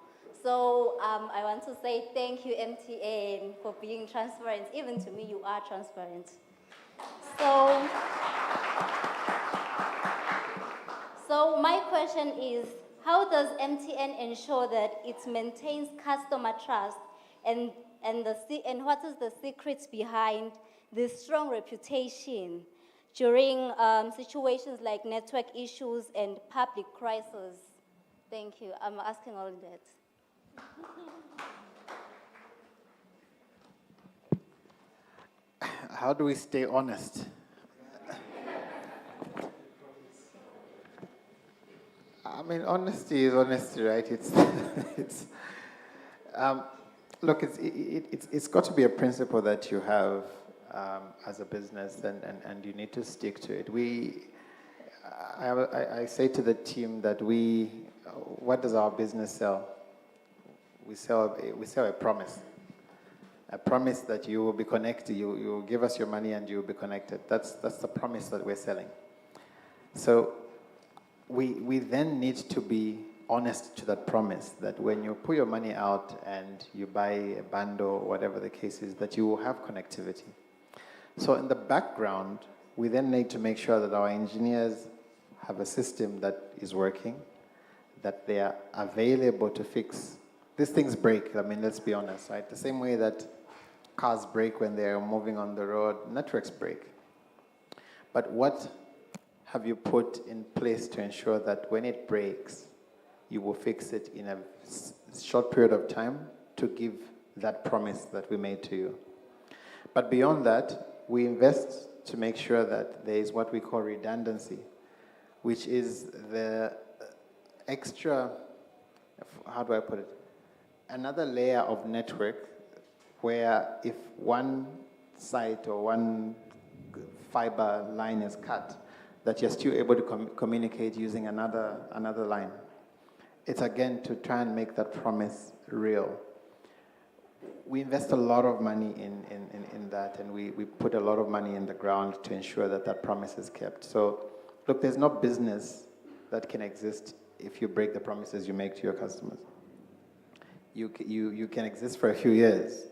So I want to say thank you, MTN, for being transparent. Even to me, you are transparent. So my question is, how does MTN ensure that it maintains customer trust, and what is the secret behind this strong reputation during situations like network issues and public crisis. Thank you. I'm asking all that. How do we stay honest? I mean, honesty is honesty, right? It's look, it's got to be a principle that you have as a business, and you need to stick to it. I say to the team that what does our business sell? We sell a promise. A promise that you will be connected. You will give us your money and you will be connected. That's the promise that we're selling. So we then need to be honest to that promise, that when you put your money out and you buy a bundle, whatever the case is, that you will have connectivity. So in the background, we then need to make sure that our engineers have a system that is working, that they are available to fix. These things break, I mean, let's be honest, right? The same way that cars break when they're moving on the road, networks break. But what have you put in place to ensure that when it breaks, you will fix it in a short period of time to give that promise that we made to you? But beyond that, we invest to make sure that there is what we call redundancy, which is the extra, how do I put it? Another layer of network where if one site or one fiber line is cut, that you're still able to communicate using another line. It's again to try and make that promise real. We invest a lot of money in that, and we put a lot of money in the ground to ensure that that promise is kept. So, look, there's no business that can exist if you break the promises you make to your customers. You can exist for a few years,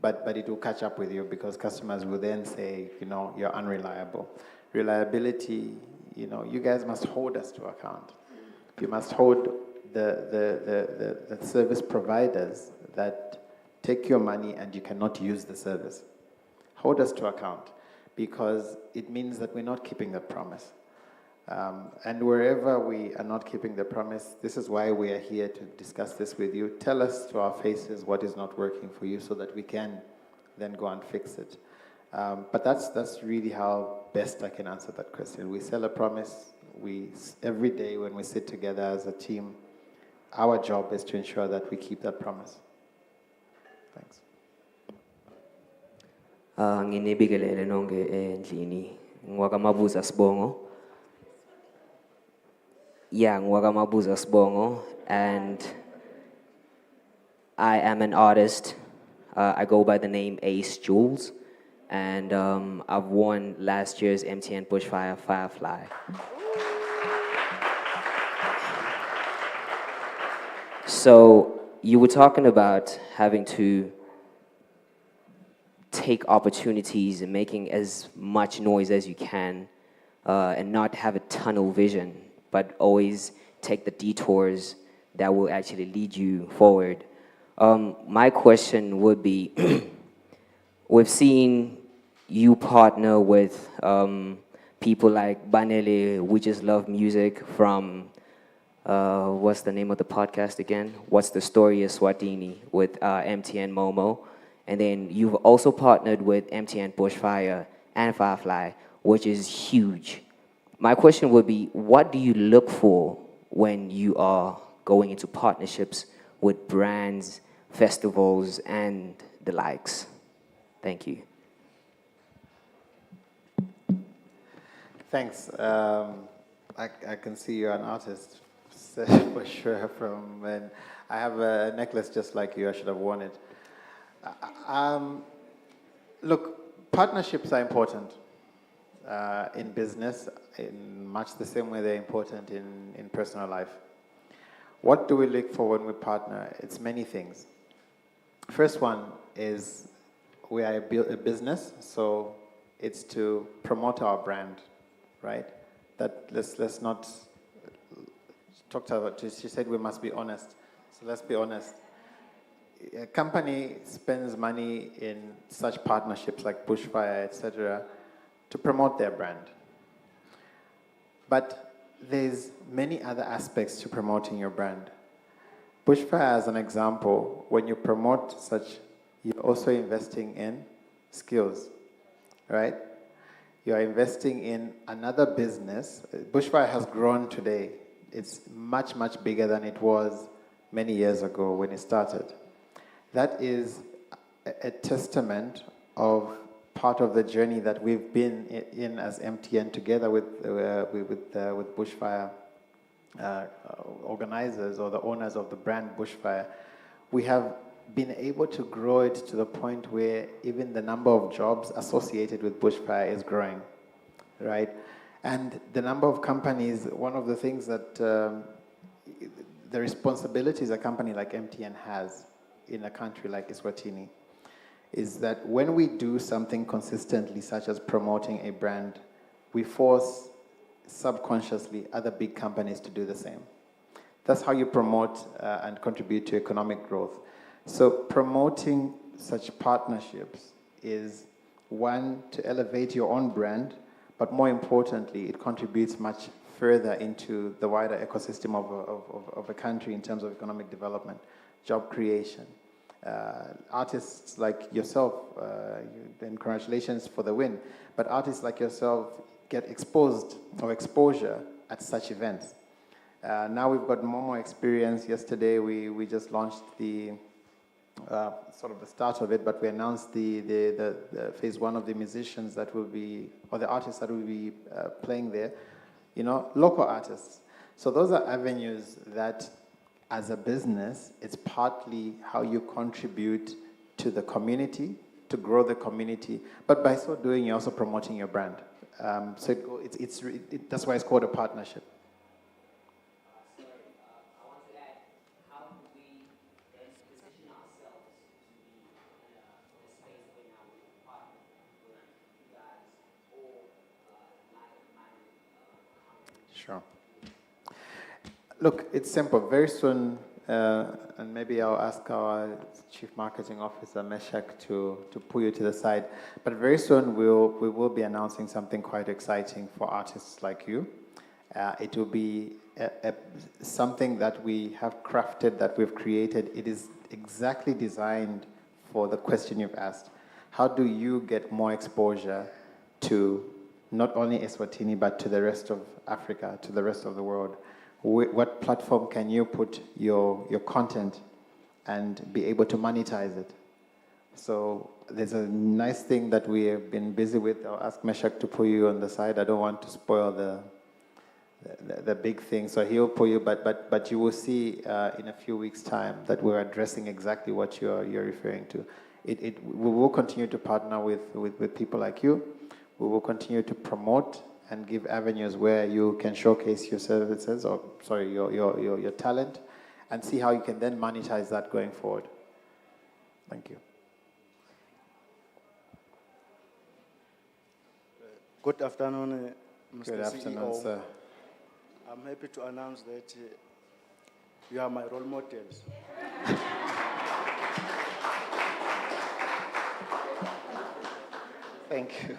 but it will catch up with you because customers will then say, you're unreliable. Reliability, you guys must hold us to account. You must hold the service providers that take your money and you cannot use the service. Hold us to account because it means that we're not keeping the promise. And wherever we are not keeping the promise, this is why we are here to discuss this with you. Tell us to our faces what is not working for you so that we can then go and fix it. But that's really how best I can answer that question. We sell a promise. Every day when we sit together as a team, our job is to ensure that we keep that promise. Thanks. Nginibikelele nonke endlini. Ngiwakamabuza Sibongo. Yeah, ngiwakamabuza Sibongo, and I am an artist. I go by the name Ace Jules, and I've won last year's MTN Bushfire Firefly. So you were talking about having to take opportunities and making as much noise as you can and not have a tunnel vision, but always take the detours that will actually lead you forward. My question would be, we've seen you partner with people like Banele, We Just Love Music from, what's the name of the podcast again? What's the Story of Swatini with MTN Momo. And then you've also partnered with MTN Bushfire and Firefly, which is huge. My question would be, what do you look for when you are going into partnerships with brands, festivals, and the likes? Thank you. Thanks. I can see you're an artist, for sure. And I have a necklace just like you. I should have worn it. Look, partnerships are important in business, in much the same way they're important in personal life. What do we look for when we partner? It's many things. First one is we are a business, so it's to promote our brand, right? That let's not talk to her. She said we must be honest. So let's be honest. A company spends money in such partnerships like Bushfire, etc., to promote their brand. But there's many other aspects to promoting your brand. Bushfire, as an example, when you promote such, you're also investing in skills, right? You're investing in another business. Bushfire has grown today. It's much, much bigger than it was many years ago when it started. That is a testament of part of the journey that we've been in as MTN together with Bushfire organizers or the owners of the brand Bushfire. We have been able to grow it to the point where even the number of jobs associated with Bushfire is growing, right? And the number of companies, one of the things that the responsibilities a company like MTN has in a country like Eswatini is that when we do something consistently, such as promoting a brand, we force subconsciously other big companies to do the same. That's how you promote and contribute to economic growth. So promoting such partnerships is, one, to elevate your own brand, but more importantly, it contributes much further into the wider ecosystem of a country in terms of economic development, job creation. Artists like yourself, then congratulations for the win, but artists like yourself get exposed or exposure at such events. Now we've got more experience. Yesterday we just launched the sort of the start of it, but we announced the phase one of the musicians that will be, or the artists that will be playing there, you know, local artists. So those are avenues that, as a business, it's partly how you contribute to the community, to grow the community, but by so doing, you're also promoting your brand. So that's why it's called a partnership. Sure. Look, it's simple. Very soon, and maybe I'll ask our Chief Marketing Officer, Meshach, to pull you to the side. But very soon, we will be announcing something quite exciting for artists like you. It will be something that we have crafted, that we've created. It is exactly designed for the question you've asked. How do you get more exposure to not only Eswatini, but to the rest of Africa, to the rest of the world? What platform can you put your content and be able to monetize it? So there's a nice thing that we have been busy with. I'll ask Meshach to pull you on the side. I don't want to spoil the big thing, so he'll pull you, but you will see in a few weeks' time that we're addressing exactly what you're referring to. We will continue to partner with people like you. We will continue to promote and give avenues where you can showcase your services, or sorry, your talent, and see how you can then monetize that going forward. Thank you. Good afternoon, Mr. Good afternoon, CEO. sir. I'm happy to announce that you are my role models. Thank you.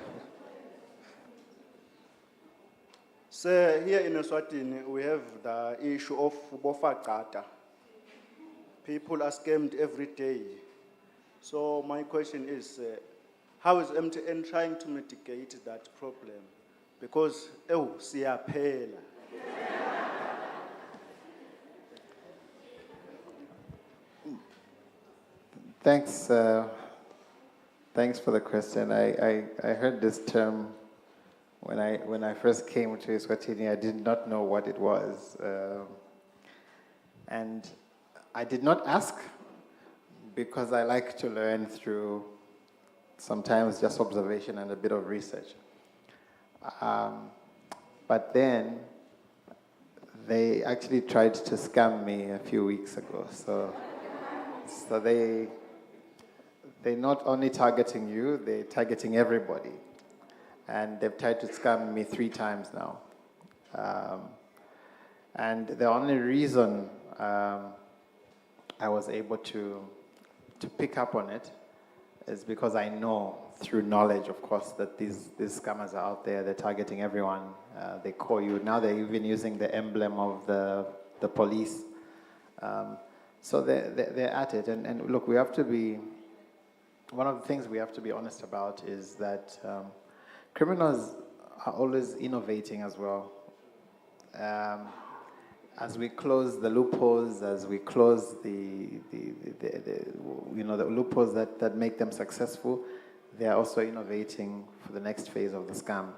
So here in Eswatini, we have the issue of bofagata. People are scammed every day. So my question is, how is MTN trying to mitigate that problem? Because, siyaphela. Thanks for the question. I heard this term when I first came to Eswatini. I did not know what it was, and I did not ask because I like to learn through sometimes just observation and a bit of research. But then they actually tried to scam me a few weeks ago. So they're not only targeting you, they're targeting everybody. And they've tried to scam me 3 times now. And the only reason I was able to pick up on it is because I know through knowledge, of course, that these scammers are out there. They're targeting everyone. They call you. Now they're even using the emblem of the police. So they're at it. And look, we have to be, one of the things we have to be honest about is that criminals are always innovating as well. As we close the loopholes, as we close the loopholes that make them successful, they are also innovating for the next phase of the scam.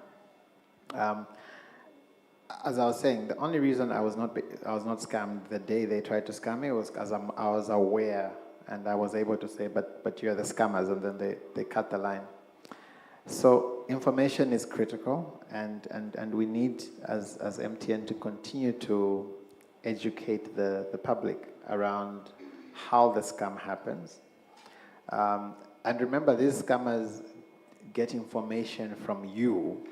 As I was saying, the only reason I was not scammed the day they tried to scam me was because I was aware and I was able to say, but you're the scammers, and then they cut the line. So information is critical, and we need, as MTN, to continue to educate the public around how the scam happens. And remember, these scammers get information from you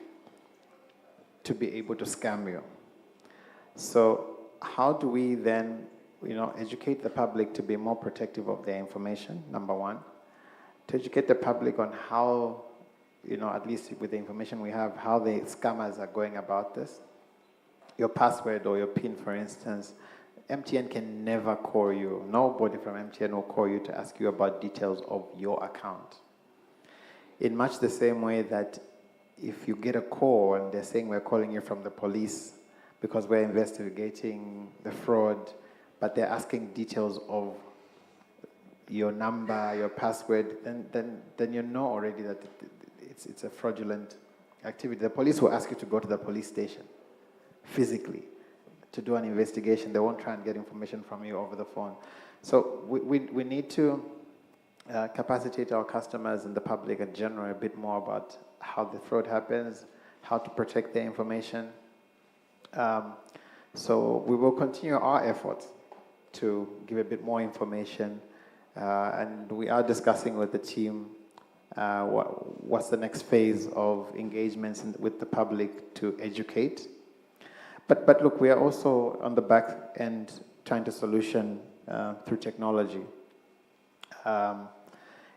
to be able to scam you. So how do we then, educate the public to be more protective of their information, number one. To educate the public on how, at least with the information we have, how the scammers are going about this. Your password or your PIN, for instance, MTN can never call you. Nobody from MTN will call you to ask you about details of your account. In much the same way that if you get a call and they're saying we're calling you from the police because we're investigating the fraud, but they're asking details of your number, your password, then you know already that it's a fraudulent activity. The police will ask you to go to the police station physically to do an investigation. They won't try and get information from you over the phone. So we need to capacitate our customers and the public in general a bit more about how the fraud happens, how to protect their information. So we will continue our efforts to give a bit more information, and we are discussing with the team what's the next phase of engagements with the public to educate. But look, we are also on the back end trying to solution through technology.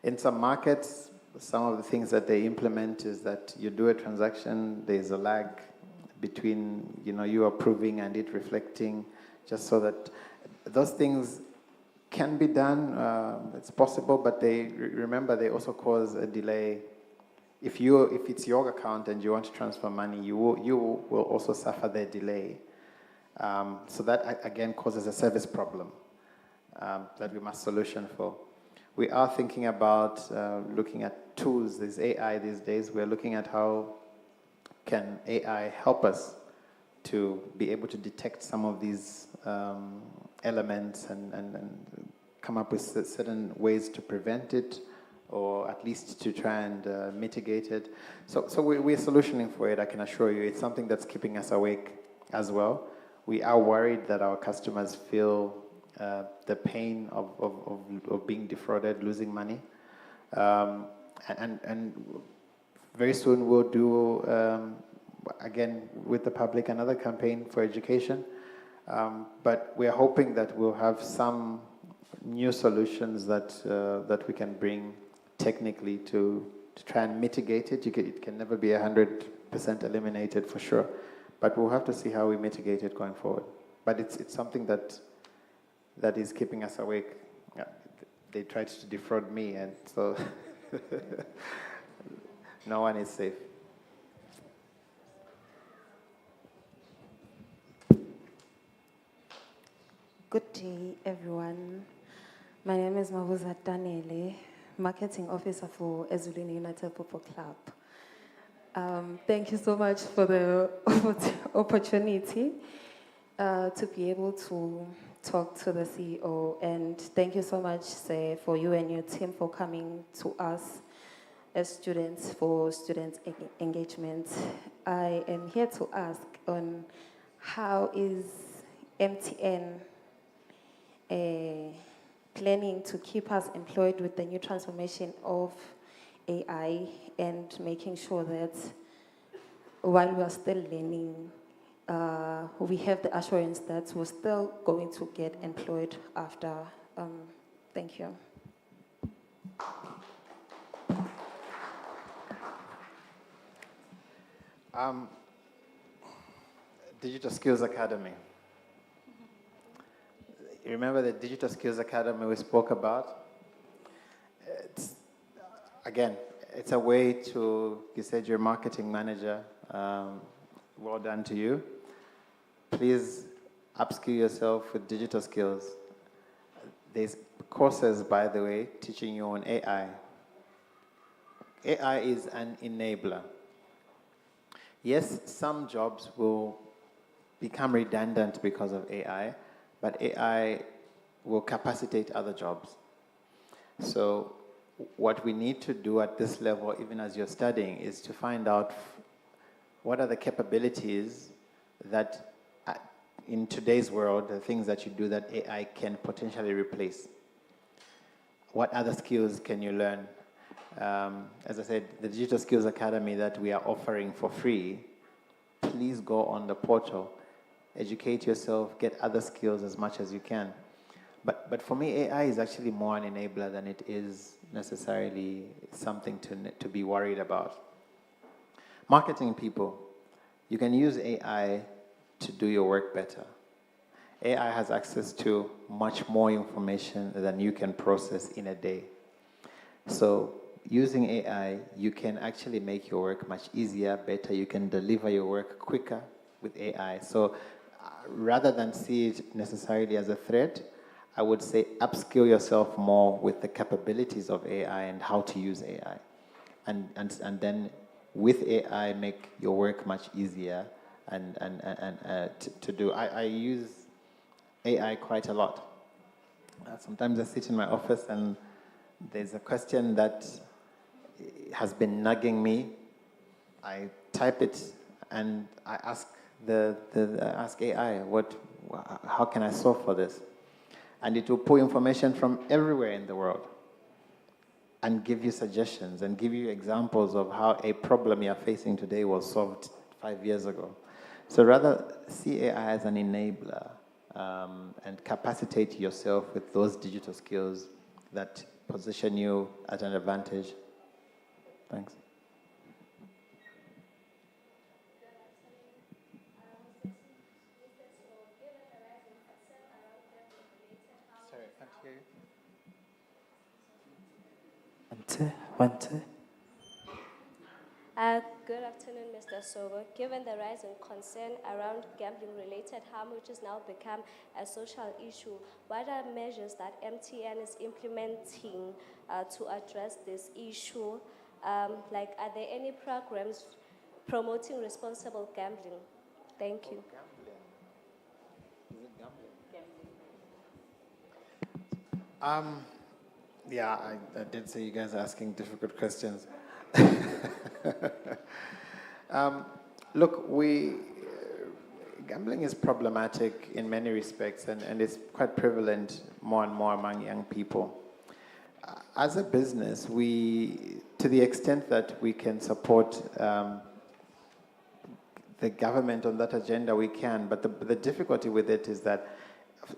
In some markets, some of the things that they implement is that you do a transaction, there's a lag between you approving and it reflecting, just so that those things can be done. It's possible, but remember they also cause a delay. If it's your account and you want to transfer money, you will also suffer the delay. So that again causes a service problem that we must solution for. We are thinking about looking at tools. There's AI these days. We're looking at how can AI help us to be able to detect some of these elements and come up with certain ways to prevent it, or at least to try and mitigate it. So we're solutioning for it, I can assure you. It's something that's keeping us awake as well. We are worried that our customers feel the pain of being defrauded, losing money. And very soon we'll do, again, with the public, another campaign for education. But we're hoping that we'll have some new solutions that we can bring technically to try and mitigate it. It can never be 100% eliminated for sure, but we'll have to see how we mitigate it going forward. But it's something that is keeping us awake. Yeah, they tried to defraud me, and so no one is safe. Good day, everyone. My name is Mabuza Danele, Marketing Officer for Ezulini United Football Club. Thank you so much for the opportunity to be able to talk to the CEO, and thank you so much, Sir, for you and your team for coming to us as students for student engagement. I am here to ask on how is MTN planning to keep us employed with the new transformation of AI and making sure that while we are still learning, we have the assurance that we're still going to get employed after. Thank you. Um, Digital Skills Academy. You remember the Digital Skills Academy we spoke about? It's, again, it's a way to, you said you're a marketing manager, well done to you. Please upskill yourself with digital skills. There's courses, by the way, teaching you on AI. AI is an enabler. Yes, some jobs will become redundant because of AI, but AI will capacitate other jobs. So what we need to do at this level, even as you're studying, is to find out what are the capabilities that in today's world, the things that you do that AI can potentially replace. What other skills can you learn? As I said, the Digital Skills Academy that we are offering for free, please go on the portal, educate yourself, get other skills as much as you can. But for me, AI is actually more an enabler than it is necessarily something to be worried about. Marketing people, you can use AI to do your work better. AI has access to much more information than you can process in a day. So using AI, you can actually make your work much easier, better. You can deliver your work quicker with AI. So rather than see it necessarily as a threat, I would say upskill yourself more with the capabilities of AI and how to use AI. And then with AI, make your work much easier and to do. I use AI quite a lot. Sometimes I sit in my office and there's a question that has been nagging me. I type it and I ask ask AI, how can I solve for this? And it will pull information from everywhere in the world and give you suggestions and give you examples of how a problem you're facing today was solved 5 years ago. So rather see AI as an enabler and capacitate yourself with those digital skills that position you at an advantage. Thanks. Sorry, I can't hear you. One, two. Good afternoon, Mr. Sobo. Given the rise in concern around gambling-related harm, which has now become a social issue, what are measures that MTN is implementing to address this issue? Are there any programs promoting responsible gambling? Thank you. Yeah, I did say you guys are asking difficult questions. Look, gambling is problematic in many respects, and it's quite prevalent more and more among young people. As a business, to the extent that we can support the government on that agenda, we can. But the difficulty with it is that,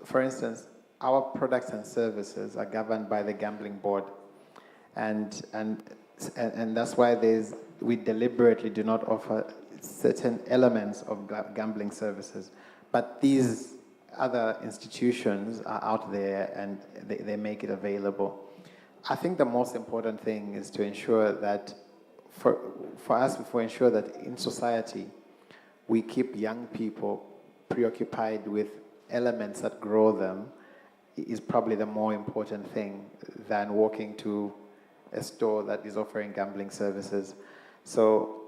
for instance, our products and services are governed by the gambling board, and that's why we deliberately do not offer certain elements of gambling services. But these other institutions are out there and they make it available. I think the most important thing is to ensure that, for us, ensure that in society, we keep young people preoccupied with elements that grow them is probably the more important thing than walking to a store that is offering gambling services. So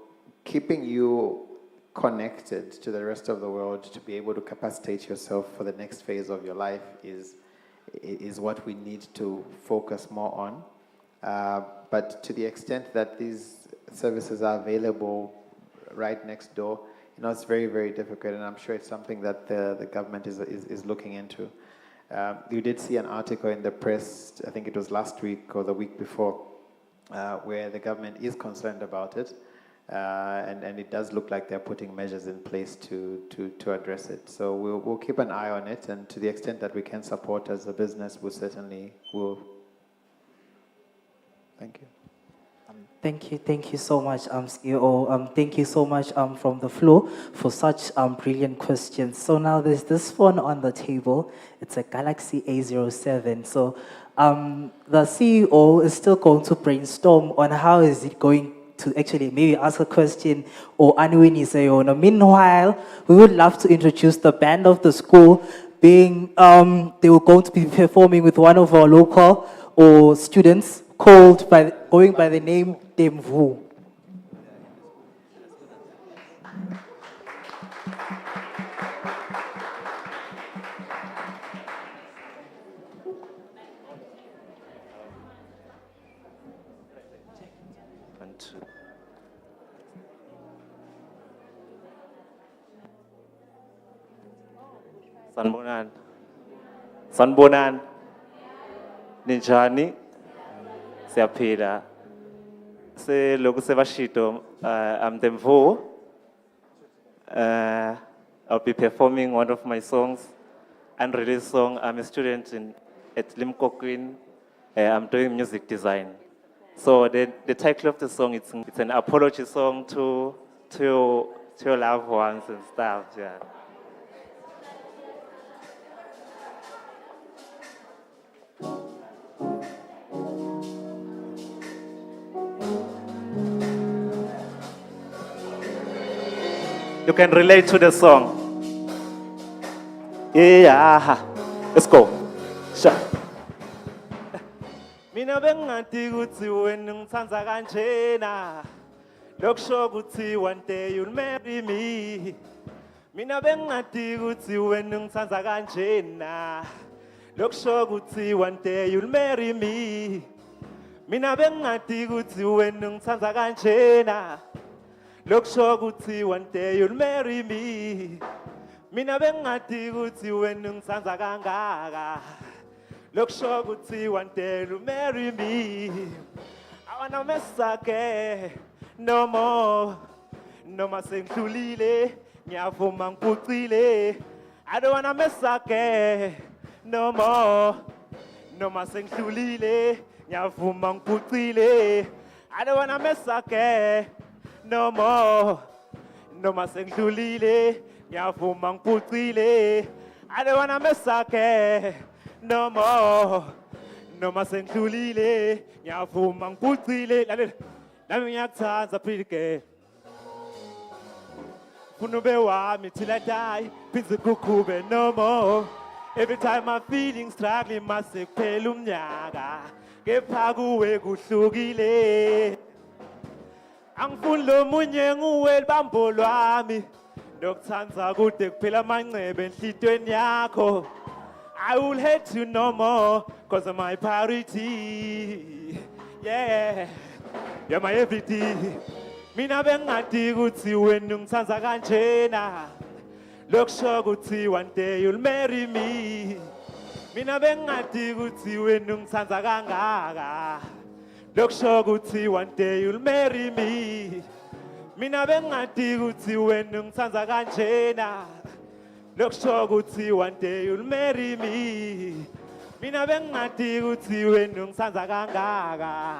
keeping you connected to the rest of the world to be able to capacitate yourself for the next phase of your life is what we need to focus more on. But to the extent that these services are available right next door, it's very, very difficult, and I'm sure it's something that the government is looking into. You did see an article in the press, I think it was last week or the week before, where the government is concerned about it, and it does look like they're putting measures in place to address it. So we'll keep an eye on it, and to the extent that we can support as a business, we certainly will. Thank you. Thank you so much, CEO. Thank you so much from the floor for such brilliant questions. So now there's this phone on the table. It's a Galaxy A07. So the CEO is still going to brainstorm on how is it going to actually maybe ask a question or Anwini say, oh, no. Meanwhile, we would love to introduce the band of the school being, they were going to be performing with one of our local or students going by the name Demvu. Sanbonan. Ninjani. Siapida. Se logo se vashito, I'm Demvo. I'll be performing one of my songs, unreleased song. I'm a student at Limkokwing. I'm doing music design. So the title of the song, it's an apology song to your loved ones and stuff, yeah. You can relate to the song. Yeah, let's go. Sure. Mina bengathi kuthi wena ngithanda kanjena. Lokusho kuthi one day you'll marry me. Mina bengathi kuthi wena ngithanda kanjena. Lokusho kuthi one day you'll marry me. Mina bengathi kuthi wena ngithanda kanjena. Lokusho kuthi one day you'll marry me. Mina bengathi kuthi wena ngithanda kangaka. Lokusho kuthi one day you'll marry me. I wanna mess again, no more. Noma sengidlulile, ngiyavuma ngiphucile. I don't wanna mess again, no more. Noma sengidlulile, ngiyavuma ngiphucile. I don't wanna mess again. No more, noma sengidlulile, ngiyavuma ngiphucile. I don't wanna mess again. No more, noma sengidlulile, ngiyavuma ngiphucile. Lalela, nami ngiyakuthanda pretty girl. Funa ube wami till I die, phindze kukhube no more. Every time I'm feeling struggling, mase kuphela umnyaka. Kepha kuwe kuhlukile. Angifuni lo munye nguwe libambo lwami. Nokuthanza kude kuphela amancebe enhlitweni yakho. I will hate you no more, cause of my priority. Yeah, you're my everything. Mina bengathi kuthi wena ungithanda kanjena. Lokusho kuthi one day you'll marry me. Mina bengathi kuthi wena ungithanda kangaka. Lokusho kuthi one day you'll marry me. Mina bengathi kuthi wena ngithanda kanjena. Lokusho kuthi one day you'll marry me. Mina bengathi kuthi wena ngithanda kangaka.